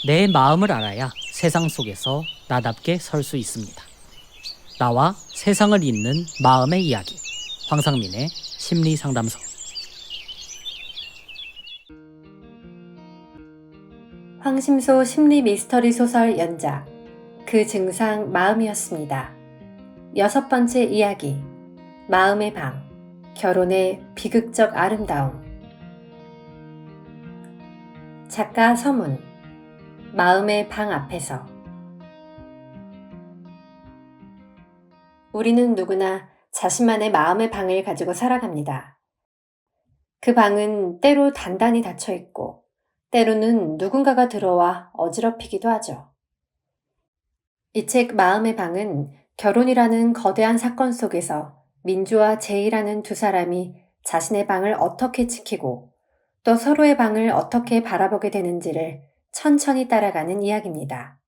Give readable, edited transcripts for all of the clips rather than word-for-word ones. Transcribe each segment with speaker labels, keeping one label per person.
Speaker 1: 내 마음을 알아야 세상 속에서 나답게 설 수 있습니다. 나와 세상을 잇는 마음의 이야기. 황상민의 심리상담소.
Speaker 2: 황심소 심리 미스터리 소설 연작 그 증상 마음이었습니다. 6번째 이야기 마음의 방 결혼의 비극적 아름다움. 작가 서문 마음의 방 앞에서. 우리는 누구나 자신만의 마음의 방을 가지고 살아갑니다. 그 방은 때로 단단히 닫혀 있고 때로는 누군가가 들어와 어지럽히기도 하죠. 이 책 마음의 방은 결혼이라는 거대한 사건 속에서 민주와 제이라는 두 사람이 자신의 방을 어떻게 지키고 또 서로의 방을 어떻게 바라보게 되는지를 천천히 따라가는 이야기입니다.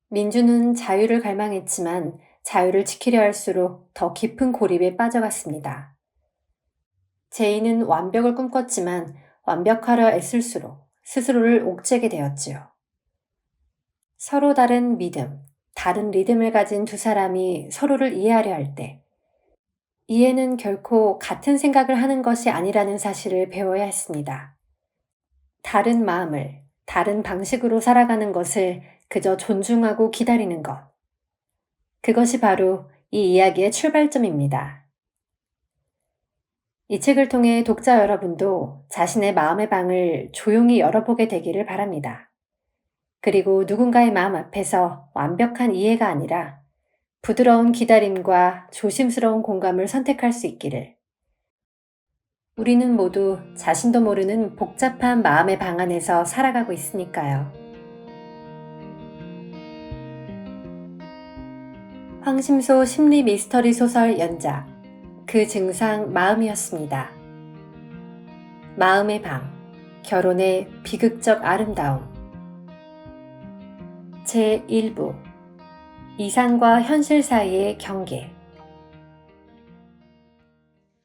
Speaker 2: 민주는 자유를 갈망했지만 자유를 지키려 할수록 더 깊은 고립에 빠져갔습니다. 제이는 완벽을 꿈꿨지만 완벽하려 애쓸수록 스스로를 옥죄게 되었지요. 서로 다른 믿음, 다른 리듬을 가진 두 사람이 서로를 이해하려 할 때, 이해는 결코 같은 생각을 하는 것이 아니라는 사실을 배워야 했습니다. 다른 마음을, 다른 방식으로 살아가는 것을 그저 존중하고 기다리는 것. 그것이 바로 이 이야기의 출발점입니다. 이 책을 통해 독자 여러분도 자신의 마음의 방을 조용히 열어보게 되기를 바랍니다. 그리고 누군가의 마음 앞에서 완벽한 이해가 아니라 부드러운 기다림과 조심스러운 공감을 선택할 수 있기를. 우리는 모두 자신도 모르는 복잡한 마음의 방 안에서 살아가고 있으니까요. 황심소 심리 미스터리 소설 연작 그 증상 마음이었습니다. 마음의 방 결혼의 비극적 아름다움. 제1부 이상과 현실 사이의 경계.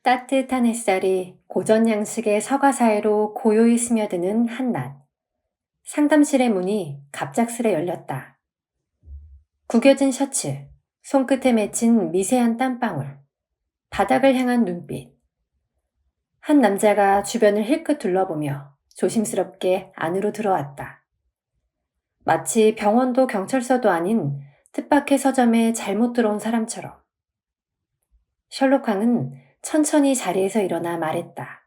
Speaker 2: 따뜻한 햇살이 고전 양식의 서가 사이로 고요히 스며드는 한낮. 상담실의 문이 갑작스레 열렸다. 구겨진 셔츠, 손끝에 맺힌 미세한 땀방울, 바닥을 향한 눈빛. 한 남자가 주변을 힐끗 둘러보며 조심스럽게 안으로 들어왔다. 마치 병원도 경찰서도 아닌 뜻밖의 서점에 잘못 들어온 사람처럼. 셜록 황은 천천히 자리에서 일어나 말했다.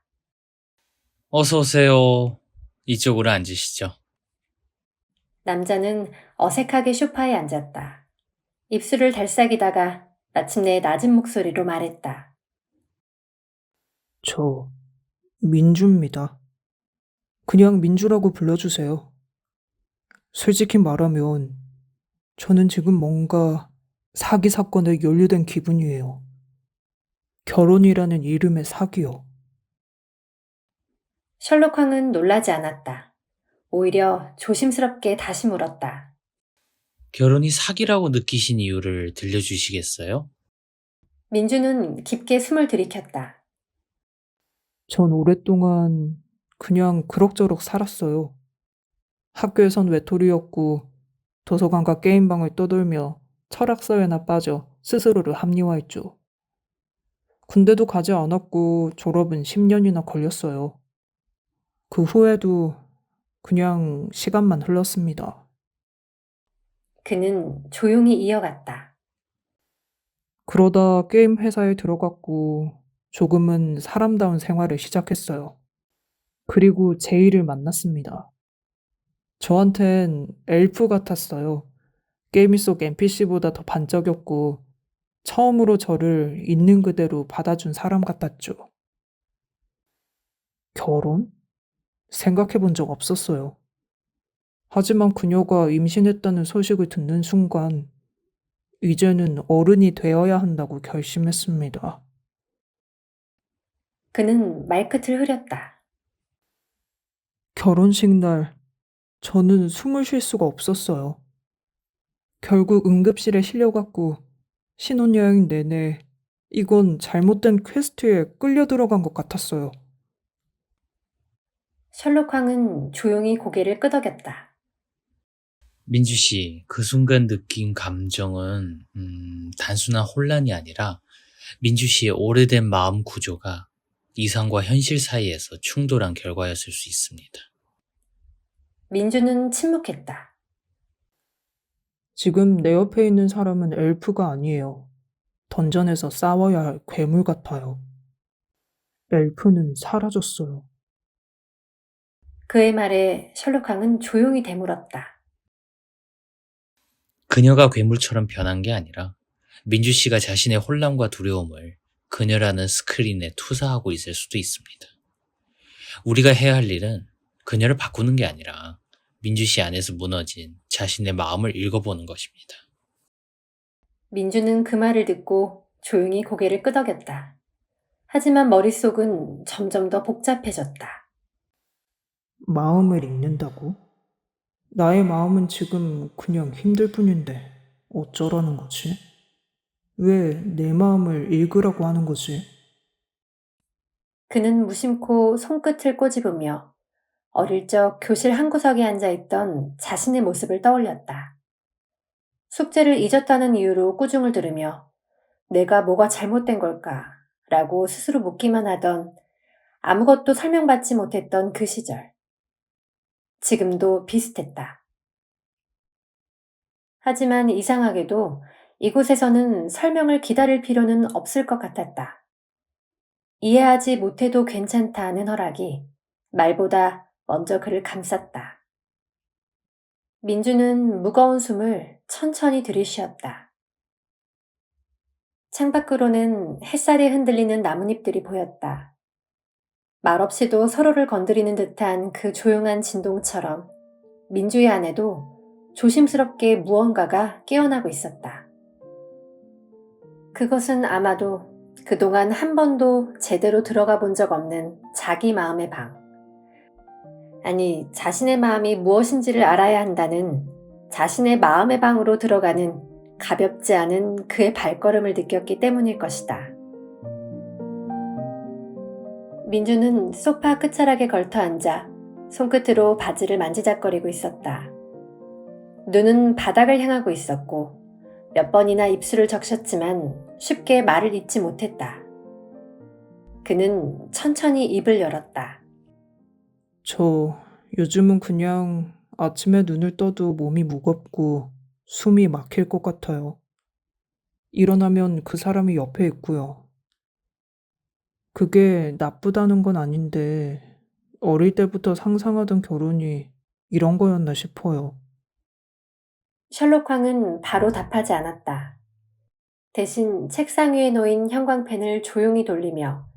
Speaker 3: 어서 오세요. 이쪽으로 앉으시죠.
Speaker 2: 남자는 어색하게 소파에 앉았다. 입술을 달싹이다가 마침내 낮은 목소리로 말했다.
Speaker 4: 저 민주입니다. 그냥 민주라고 불러주세요. 솔직히 말하면 저는 지금 뭔가 사기 사건에 연루된 기분이에요. 결혼이라는 이름의 사기요.
Speaker 2: 셜록 황은 놀라지 않았다. 오히려 조심스럽게 다시 물었다.
Speaker 3: 결혼이 사기라고 느끼신 이유를 들려주시겠어요?
Speaker 2: 민주는 깊게 숨을 들이켰다.
Speaker 4: 전 오랫동안 그냥 그럭저럭 살았어요. 학교에선 외톨이였고 도서관과 게임방을 떠돌며 철학서에나 빠져 스스로를 합리화했죠. 군대도 가지 않았고 졸업은 10년이나 걸렸어요. 그 후에도 그냥 시간만 흘렀습니다.
Speaker 2: 그는 조용히 이어갔다.
Speaker 4: 그러다 게임 회사에 들어갔고 조금은 사람다운 생활을 시작했어요. 그리고 제이를 만났습니다. 저한텐 엘프 같았어요. 게임 속 NPC보다 더 반짝였고 처음으로 저를 있는 그대로 받아준 사람 같았죠. 결혼? 생각해 본 적 없었어요. 하지만 그녀가 임신했다는 소식을 듣는 순간 이제는 어른이 되어야 한다고 결심했습니다.
Speaker 2: 그는 말끝을 흐렸다.
Speaker 4: 결혼식 날 저는 숨을 쉴 수가 없었어요. 결국 응급실에 실려갔고 신혼여행 내내 이건 잘못된 퀘스트에 끌려 들어간 것 같았어요.
Speaker 2: 셜록 황은 조용히 고개를 끄덕였다.
Speaker 3: 민주 씨, 그 순간 느낀 감정은 단순한 혼란이 아니라 민주 씨의 오래된 마음 구조가 이상과 현실 사이에서 충돌한 결과였을 수 있습니다.
Speaker 2: 민주는 침묵했다.
Speaker 4: 지금 내 옆에 있는 사람은 엘프가 아니에요. 던전에서 싸워야 할 괴물 같아요. 엘프는 사라졌어요.
Speaker 2: 그의 말에 셜록 황은 조용히 되물었다.
Speaker 3: 그녀가 괴물처럼 변한 게 아니라 민주 씨가 자신의 혼란과 두려움을 그녀라는 스크린에 투사하고 있을 수도 있습니다. 우리가 해야 할 일은 그녀를 바꾸는 게 아니라 민주 씨 안에서 무너진 자신의 마음을 읽어보는 것입니다.
Speaker 2: 민주는 그 말을 듣고 조용히 고개를 끄덕였다. 하지만 머릿속은 점점 더 복잡해졌다.
Speaker 4: 마음을 읽는다고? 나의 마음은 지금 그냥 힘들 뿐인데 어쩌라는 거지? 왜 내 마음을 읽으라고 하는 거지?
Speaker 2: 그는 무심코 손끝을 꼬집으며 어릴 적 교실 한 구석에 앉아있던 자신의 모습을 떠올렸다. 숙제를 잊었다는 이유로 꾸중을 들으며 내가 뭐가 잘못된 걸까? 라고 스스로 묻기만 하던 아무것도 설명받지 못했던 그 시절. 지금도 비슷했다. 하지만 이상하게도 이곳에서는 설명을 기다릴 필요는 없을 것 같았다. 이해하지 못해도 괜찮다는 허락이 말보다 먼저 그를 감쌌다. 민주는 무거운 숨을 천천히 들이쉬었다. 창밖으로는 햇살에 흔들리는 나뭇잎들이 보였다. 말없이도 서로를 건드리는 듯한 그 조용한 진동처럼 민주의 안에도 조심스럽게 무언가가 깨어나고 있었다. 그것은 아마도 그동안 한 번도 제대로 들어가 본 적 없는 자기 마음의 방. 아니, 자신의 마음이 무엇인지를 알아야 한다는 자신의 마음의 방으로 들어가는 가볍지 않은 그의 발걸음을 느꼈기 때문일 것이다. 민주는 소파 끝자락에 걸터 앉아 손끝으로 바지를 만지작거리고 있었다. 눈은 바닥을 향하고 있었고 몇 번이나 입술을 적셨지만 쉽게 말을 잇지 못했다. 그는 천천히 입을 열었다.
Speaker 4: 저 요즘은 그냥 아침에 눈을 떠도 몸이 무겁고 숨이 막힐 것 같아요. 일어나면 그 사람이 옆에 있고요. 그게 나쁘다는 건 아닌데 어릴 때부터 상상하던 결혼이 이런 거였나 싶어요.
Speaker 2: 셜록 황은 바로 답하지 않았다. 대신 책상 위에 놓인 형광펜을 조용히 돌리며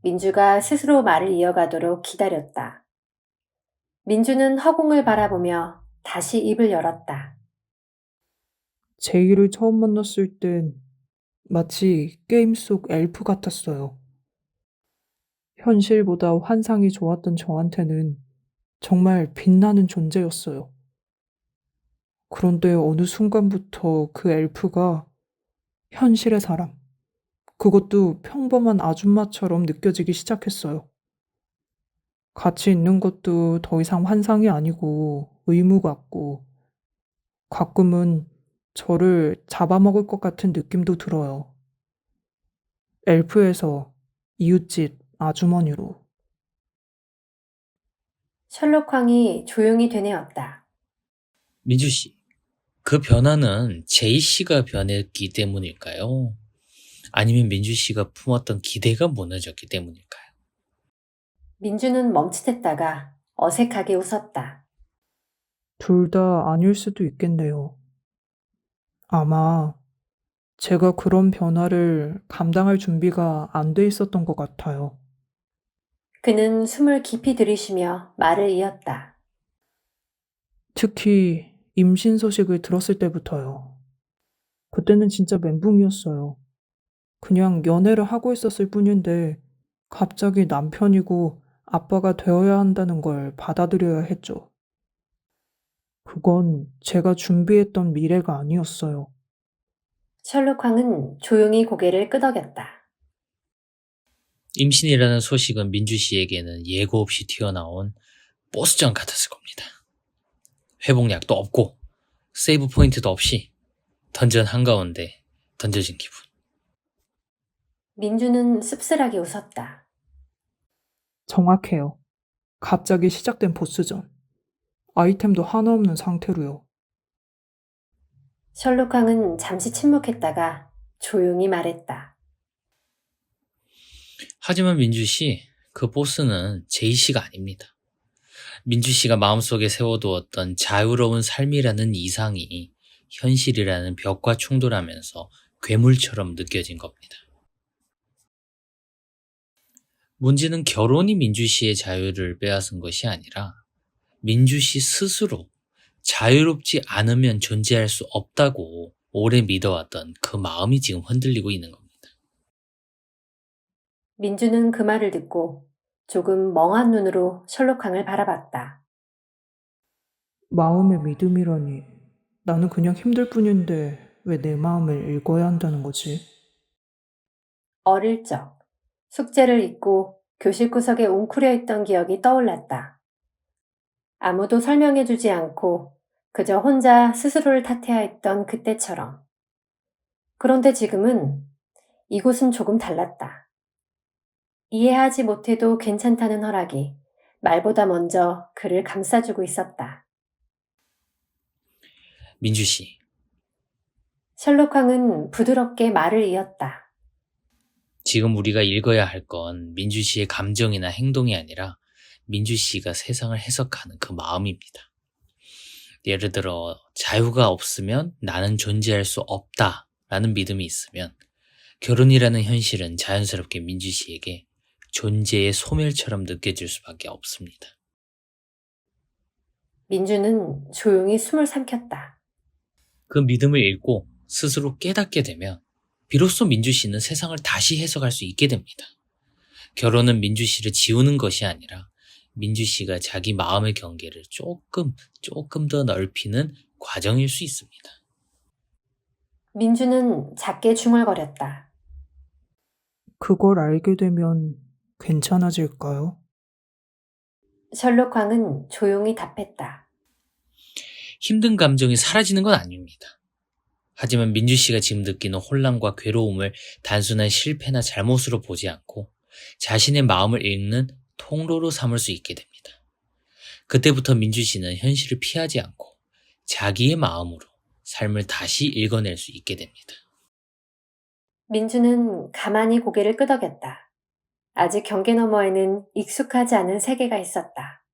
Speaker 2: 민주가 스스로 말을 이어가도록 기다렸다. 민주는 허공을 바라보며 다시 입을 열었다.
Speaker 4: 제이를 처음 만났을 땐 마치 게임 속 엘프 같았어요. 현실보다 환상이 좋았던 저한테는 정말 빛나는 존재였어요. 그런데 어느 순간부터 그 엘프가 현실의 사람, 그것도 평범한 아줌마처럼 느껴지기 시작했어요. 같이 있는 것도 더 이상 환상이 아니고 의무 같고 가끔은 저를 잡아먹을 것 같은 느낌도 들어요. 엘프에서 이웃집 아주머니로.
Speaker 2: 셜록 황이 조용히 되뇌었다.
Speaker 3: 민주 씨, 그 변화는 제이 씨가 변했기 때문일까요? 아니면 민주 씨가 품었던 기대가 무너졌기 때문일까요?
Speaker 2: 민주는 멈칫했다가 어색하게 웃었다.
Speaker 4: 둘 다 아닐 수도 있겠네요. 아마 제가 그런 변화를 감당할 준비가 안 돼 있었던 것 같아요.
Speaker 2: 그는 숨을 깊이 들이쉬며 말을 이었다.
Speaker 4: 특히 임신 소식을 들었을 때부터요. 그때는 진짜 멘붕이었어요. 그냥 연애를 하고 있었을 뿐인데 갑자기 남편이고 아빠가 되어야 한다는 걸 받아들여야 했죠. 그건 제가 준비했던 미래가 아니었어요.
Speaker 2: 셜록 황은 조용히 고개를 끄덕였다.
Speaker 3: 임신이라는 소식은 민주 씨에게는 예고 없이 튀어나온 보스전 같았을 겁니다. 회복약도 없고 세이브 포인트도 없이 던전 한가운데 던져진 기분.
Speaker 2: 민주는 씁쓸하게 웃었다.
Speaker 4: 정확해요. 갑자기 시작된 보스전. 아이템도 하나 없는 상태로요.
Speaker 2: 셜록왕은 잠시 침묵했다가 조용히 말했다.
Speaker 3: 하지만 민주씨, 그 보스는 제이씨가 아닙니다. 민주씨가 마음속에 세워두었던 자유로운 삶이라는 이상이 현실이라는 벽과 충돌하면서 괴물처럼 느껴진 겁니다. 문제는 결혼이 민주씨의 자유를 빼앗은 것이 아니라 민주씨 스스로 자유롭지 않으면 존재할 수 없다고 오래 믿어왔던 그 마음이 지금 흔들리고 있는 겁니다.
Speaker 2: 민주는 그 말을 듣고 조금 멍한 눈으로 셜록왕을 바라봤다.
Speaker 4: 마음의 믿음이라니. 나는 그냥 힘들 뿐인데 왜 내 마음을 읽어야 한다는 거지?
Speaker 2: 어릴 적 숙제를 잊고 교실 구석에 웅크려 있던 기억이 떠올랐다. 아무도 설명해주지 않고 그저 혼자 스스로를 탓해야했던 그때처럼. 그런데 지금은 이곳은 조금 달랐다. 이해하지 못해도 괜찮다는 허락이 말보다 먼저 그를 감싸주고 있었다.
Speaker 3: 민주씨,
Speaker 2: 셜록왕은 부드럽게 말을 이었다.
Speaker 3: 지금 우리가 읽어야 할 건 민주씨의 감정이나 행동이 아니라 민주씨가 세상을 해석하는 그 마음입니다. 예를 들어 자유가 없으면 나는 존재할 수 없다라는 믿음이 있으면 결혼이라는 현실은 자연스럽게 민주씨에게 존재의 소멸처럼 느껴질 수밖에 없습니다.
Speaker 2: 민주는 조용히 숨을 삼켰다.
Speaker 3: 그 믿음을 읽고 스스로 깨닫게 되면 비로소 민주씨는 세상을 다시 해석할 수 있게 됩니다. 결혼은 민주씨를 지우는 것이 아니라 민주씨가 자기 마음의 경계를 조금 더 넓히는 과정일 수 있습니다.
Speaker 2: 민주는 작게 중얼거렸다.
Speaker 4: 그걸 알게 되면 괜찮아질까요?
Speaker 2: 셜록왕은 조용히 답했다.
Speaker 3: 힘든 감정이 사라지는 건 아닙니다. 하지만 민주씨가 지금 느끼는 혼란과 괴로움을 단순한 실패나 잘못으로 보지 않고 자신의 마음을 읽는 통로로 삼을 수 있게 됩니다. 그때부터 민주씨는 현실을 피하지 않고 자기의 마음으로 삶을 다시 읽어낼 수 있게 됩니다.
Speaker 2: 민주는 가만히 고개를 끄덕였다. 아직 경계 너머에는 익숙하지 않은 세계가 있었다.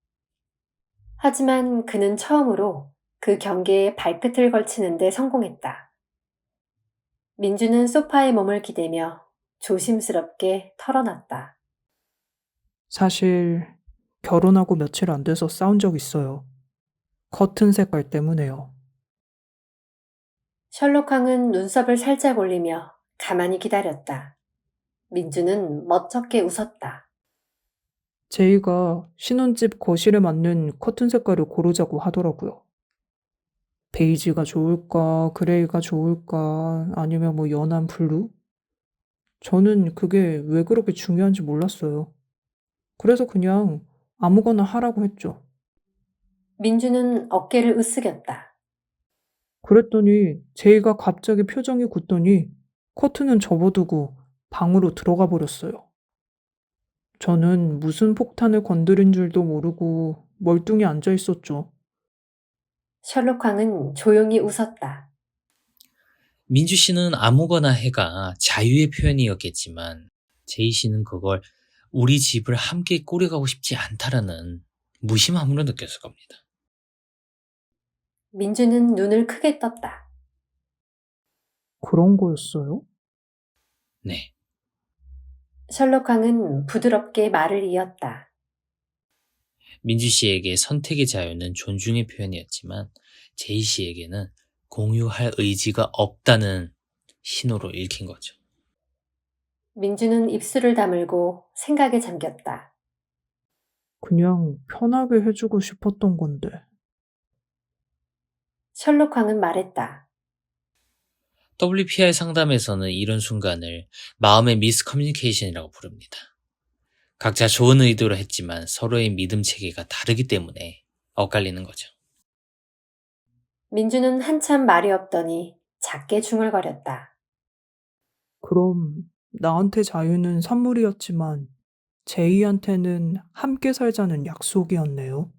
Speaker 2: 하지만 그는 처음으로 그 경계에 발끝을 걸치는 데 성공했다. 민주는 소파에 몸을 기대며 조심스럽게 털어놨다.
Speaker 4: 사실 결혼하고 며칠 안 돼서 싸운 적 있어요. 커튼 색깔 때문에요.
Speaker 2: 셜록왕은 눈썹을 살짝 올리며 가만히 기다렸다. 민주는 멋쩍게 웃었다.
Speaker 4: 제이가 신혼집 거실에 맞는 커튼 색깔을 고르자고 하더라고요. 베이지가 좋을까, 그레이가 좋을까, 아니면 뭐 연한 블루? 저는 그게 왜 그렇게 중요한지 몰랐어요. 그래서 그냥 아무거나 하라고 했죠.
Speaker 2: 민주는 어깨를 으쓱였다.
Speaker 4: 그랬더니 제이가 갑자기 표정이 굳더니 커튼은 접어두고 방으로 들어가 버렸어요. 저는 무슨 폭탄을 건드린 줄도 모르고 멀뚱히 앉아 있었죠.
Speaker 2: 셜록왕은 조용히 웃었다.
Speaker 3: 민주씨는 아무거나 해가 자유의 표현이었겠지만 제이씨는 그걸 우리 집을 함께 꾸려가고 싶지 않다라는 무심함으로 느꼈을 겁니다.
Speaker 2: 민주는 눈을 크게 떴다.
Speaker 4: 그런 거였어요?
Speaker 3: 네.
Speaker 2: 셜록왕은 부드럽게 말을 이었다.
Speaker 3: 민주씨에게 선택의 자유는 존중의 표현이었지만 제이씨에게는 공유할 의지가 없다는 신호로 읽힌 거죠.
Speaker 2: 민주는 입술을 다물고 생각에 잠겼다.
Speaker 4: 그냥 편하게 해주고 싶었던 건데.
Speaker 2: 셜록왕은 말했다.
Speaker 3: WPI 상담에서는 이런 순간을 마음의 미스커뮤니케이션이라고 부릅니다. 각자 좋은 의도로 했지만 서로의 믿음 체계가 다르기 때문에 엇갈리는 거죠.
Speaker 2: 민주는 한참 말이 없더니 작게 중얼거렸다.
Speaker 4: 그럼 나한테 자유는 선물이었지만 제이한테는 함께 살자는 약속이었네요.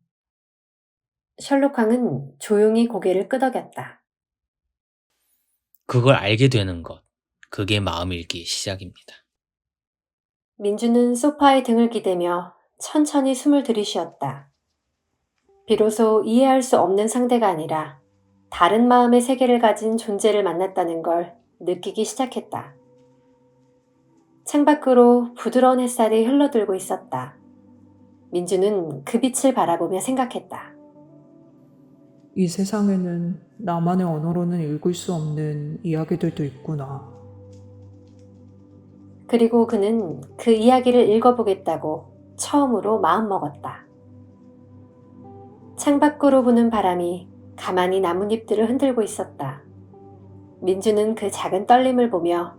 Speaker 2: 셜록 황은 조용히 고개를 끄덕였다.
Speaker 3: 그걸 알게 되는 것, 그게 마음 읽기의 시작입니다.
Speaker 2: 민주는 소파에 등을 기대며 천천히 숨을 들이쉬었다. 비로소 이해할 수 없는 상대가 아니라 다른 마음의 세계를 가진 존재를 만났다는 걸 느끼기 시작했다. 창밖으로 부드러운 햇살이 흘러들고 있었다. 민주는 그 빛을 바라보며 생각했다.
Speaker 4: 이 세상에는 나만의 언어로는 읽을 수 없는 이야기들도 있구나.
Speaker 2: 그리고 그는 그 이야기를 읽어보겠다고 처음으로 마음먹었다. 창밖으로 부는 바람이 가만히 나뭇잎들을 흔들고 있었다. 민주는 그 작은 떨림을 보며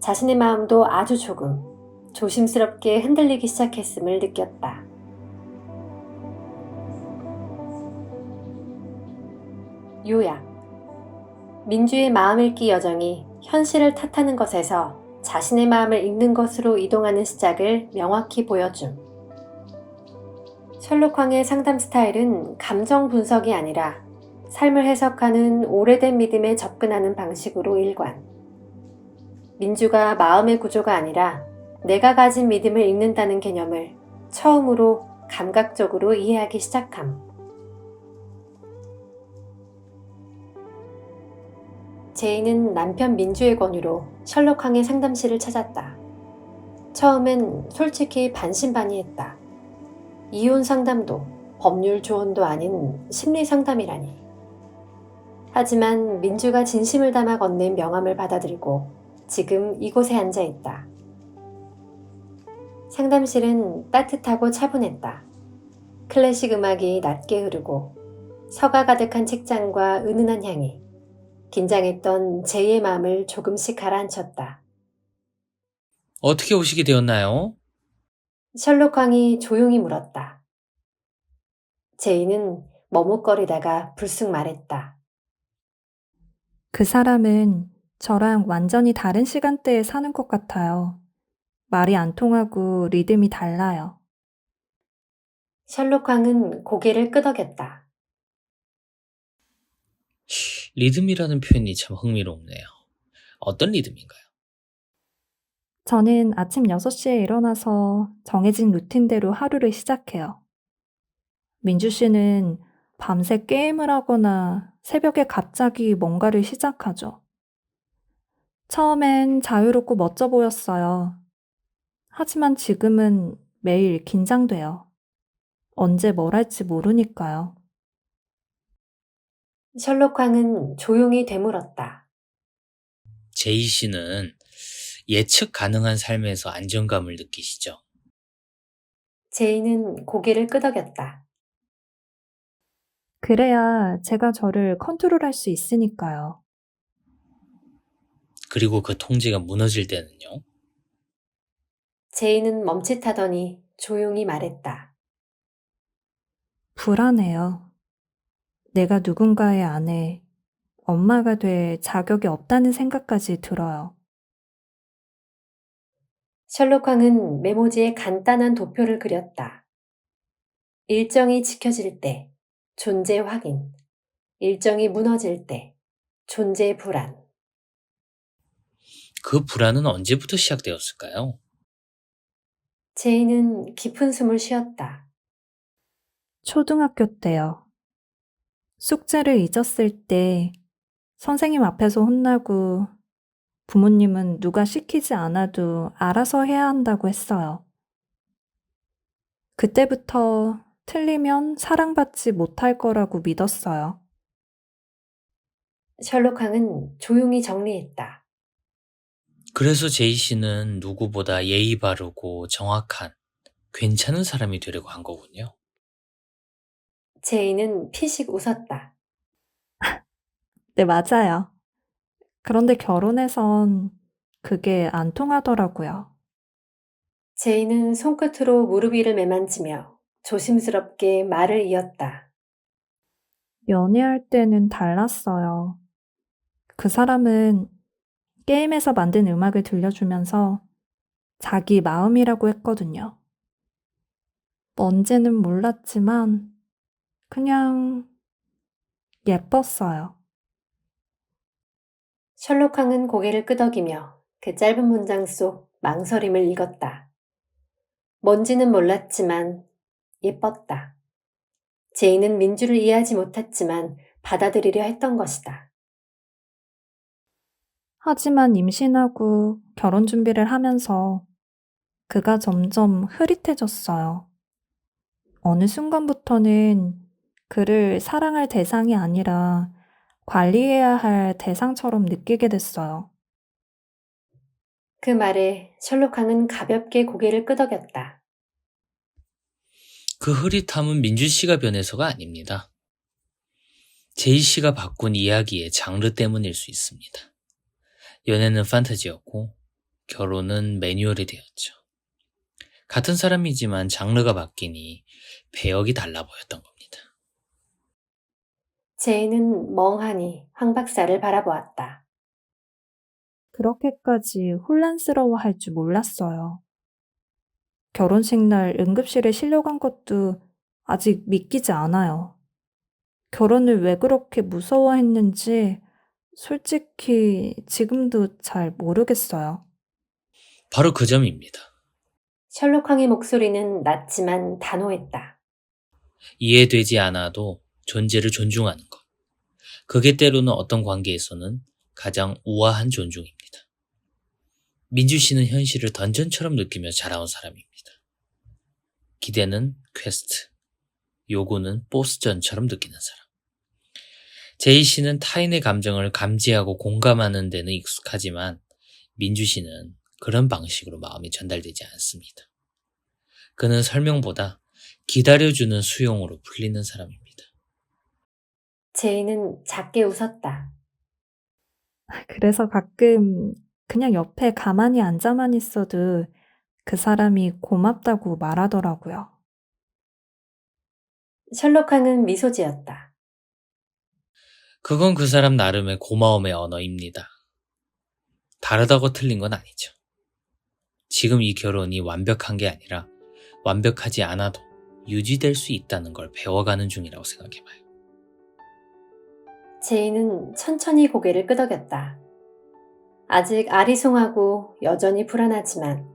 Speaker 2: 자신의 마음도 아주 조금 조심스럽게 흔들리기 시작했음을 느꼈다. 요약. 민주의 마음 읽기 여정이 현실을 탓하는 것에서 자신의 마음을 읽는 것으로 이동하는 시작을 명확히 보여줌. 셜록 황의 상담 스타일은 감정 분석이 아니라 삶을 해석하는 오래된 믿음에 접근하는 방식으로 일관. 민주가 마음의 구조가 아니라 내가 가진 믿음을 읽는다는 개념을 처음으로 감각적으로 이해하기 시작함. 제이는 남편 민주의 권유로 셜록 황의 상담실을 찾았다. 처음엔 솔직히 반신반의했다. 이혼 상담도 법률 조언도 아닌 심리 상담이라니. 하지만 민주가 진심을 담아 건넨 명함을 받아들이고 지금 이곳에 앉아 있다. 상담실은 따뜻하고 차분했다. 클래식 음악이 낮게 흐르고 서가 가득한 책장과 은은한 향이 긴장했던 제이의 마음을 조금씩 가라앉혔다.
Speaker 3: 어떻게 오시게 되었나요?
Speaker 2: 셜록 황이 조용히 물었다. 제이는 머뭇거리다가 불쑥 말했다.
Speaker 5: 그 사람은 저랑 완전히 다른 시간대에 사는 것 같아요. 말이 안 통하고 리듬이 달라요.
Speaker 2: 셜록 황은 고개를 끄덕였다.
Speaker 3: 리듬이라는 표현이 참 흥미롭네요. 어떤 리듬인가요?
Speaker 5: 저는 아침 6시에 일어나서 정해진 루틴대로 하루를 시작해요. 민주 씨는 밤새 게임을 하거나 새벽에 갑자기 뭔가를 시작하죠. 처음엔 자유롭고 멋져 보였어요. 하지만 지금은 매일 긴장돼요. 언제 뭘 할지 모르니까요.
Speaker 2: 셜록 황은 조용히 되물었다.
Speaker 3: 제이 씨는 예측 가능한 삶에서 안정감을 느끼시죠?
Speaker 2: 제이는 고개를 끄덕였다.
Speaker 5: 그래야 제가 저를 컨트롤할 수 있으니까요.
Speaker 3: 그리고 그 통제가 무너질 때는요?
Speaker 2: 제이는 멈칫하더니 조용히 말했다.
Speaker 5: 불안해요. 내가 누군가의 아내, 엄마가 될 자격이 없다는 생각까지 들어요.
Speaker 2: 셜록 황은 메모지에 간단한 도표를 그렸다. 일정이 지켜질 때 존재 확인, 일정이 무너질 때 존재 불안.
Speaker 3: 그 불안은 언제부터 시작되었을까요?
Speaker 2: 제이는 깊은 숨을 쉬었다.
Speaker 5: 초등학교 때요. 숙제를 잊었을 때 선생님 앞에서 혼나고 부모님은 누가 시키지 않아도 알아서 해야 한다고 했어요. 그때부터 틀리면 사랑받지 못할 거라고 믿었어요.
Speaker 2: 셜록 황은 조용히 정리했다.
Speaker 3: 그래서 제이 씨는 누구보다 예의 바르고 정확한, 괜찮은 사람이 되려고 한 거군요.
Speaker 2: 제이는 피식 웃었다.
Speaker 5: 네, 맞아요. 그런데 결혼해선 그게 안 통하더라고요.
Speaker 2: 제이는 손끝으로 무릎 위를 매만지며 조심스럽게 말을 이었다.
Speaker 5: 연애할 때는 달랐어요. 그 사람은 게임에서 만든 음악을 들려주면서 자기 마음이라고 했거든요. 뭔지는 몰랐지만 그냥 예뻤어요.
Speaker 2: 셜록항은 고개를 끄덕이며 그 짧은 문장 속 망설임을 읽었다. 뭔지는 몰랐지만 예뻤다. 제이는 민주를 이해하지 못했지만 받아들이려 했던 것이다.
Speaker 5: 하지만 임신하고 결혼 준비를 하면서 그가 점점 흐릿해졌어요. 어느 순간부터는 그를 사랑할 대상이 아니라 관리해야 할 대상처럼 느끼게 됐어요.
Speaker 2: 그 말에 셜록항은 가볍게 고개를 끄덕였다.
Speaker 3: 그 흐릿함은 민준 씨가 변해서가 아닙니다. 제이 씨가 바꾼 이야기의 장르 때문일 수 있습니다. 연애는 판타지였고 결혼은 매뉴얼이 되었죠. 같은 사람이지만 장르가 바뀌니 배역이 달라 보였던 겁니다.
Speaker 2: 제이는 멍하니 황 박사를 바라보았다.
Speaker 5: 그렇게까지 혼란스러워할 줄 몰랐어요. 결혼식 날 응급실에 실려간 것도 아직 믿기지 않아요. 결혼을 왜 그렇게 무서워했는지 솔직히 지금도 잘 모르겠어요.
Speaker 3: 바로 그 점입니다.
Speaker 2: 셜록항의 목소리는 낮지만 단호했다.
Speaker 3: 이해되지 않아도 존재를 존중하는 것. 그게 때로는 어떤 관계에서는 가장 우아한 존중입니다. 민주 씨는 현실을 던전처럼 느끼며 자라온 사람입니다. 기대는 퀘스트, 요구는 보스전처럼 느끼는 사람. 제이 씨는 타인의 감정을 감지하고 공감하는 데는 익숙하지만 민주 씨는 그런 방식으로 마음이 전달되지 않습니다. 그는 설명보다 기다려주는 수용으로 풀리는 사람입니다.
Speaker 2: 제이는 작게 웃었다.
Speaker 5: 그래서 가끔 그냥 옆에 가만히 앉아만 있어도 그 사람이 고맙다고 말하더라고요.
Speaker 2: 셜록항은 미소 지었다.
Speaker 3: 그건 그 사람 나름의 고마움의 언어입니다. 다르다고 틀린 건 아니죠. 지금 이 결혼이 완벽한 게 아니라 완벽하지 않아도 유지될 수 있다는 걸 배워가는 중이라고 생각해봐요.
Speaker 2: 제이는 천천히 고개를 끄덕였다. 아직 아리송하고 여전히 불안하지만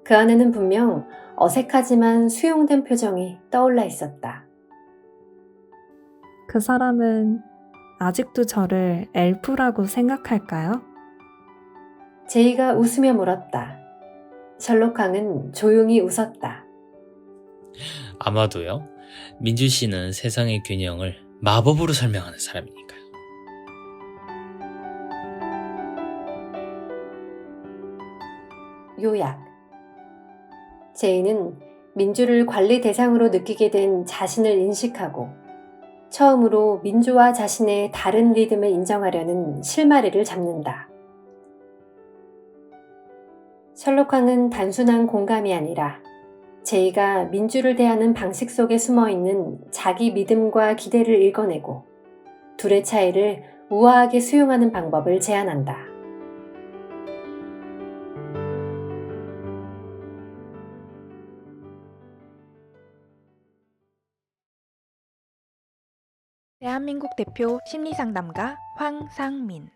Speaker 2: 그 안에는 분명 어색하지만 수용된 표정이 떠올라 있었다.
Speaker 5: 그 사람은 아직도 저를 엘프라고 생각할까요?
Speaker 2: 제이가 웃으며 물었다. 셜록항은 조용히 웃었다.
Speaker 3: 아마도요. 민주 씨는 세상의 균형을 마법으로 설명하는 사람이니까요.
Speaker 2: 요약. 제이는 민주를 관리 대상으로 느끼게 된 자신을 인식하고 처음으로 민주와 자신의 다른 리듬을 인정하려는 실마리를 잡는다. 셜록항은 단순한 공감이 아니라 제이가 민주를 대하는 방식 속에 숨어있는 자기 믿음과 기대를 읽어내고 둘의 차이를 우아하게 수용하는 방법을 제안한다.
Speaker 6: 대한민국 대표 심리상담가 황상민.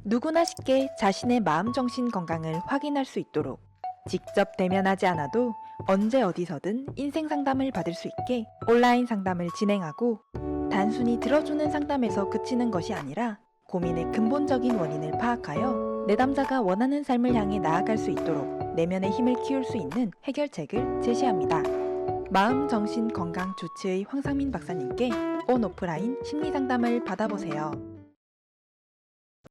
Speaker 6: 누구나 쉽게 자신의 마음 정신 건강을 확인할 수 있도록 직접 대면하지 않아도 언제 어디서든 인생 상담을 받을 수 있게 온라인 상담을 진행하고 단순히 들어주는 상담에서 그치는 것이 아니라 고민의 근본적인 원인을 파악하여 내담자가 원하는 삶을 향해 나아갈 수 있도록 내면의 힘을 키울 수 있는 해결책을 제시합니다. 마음 정신 건강 주치의 황상민 박사님께 온 오프라인 심리 상담을 받아보세요.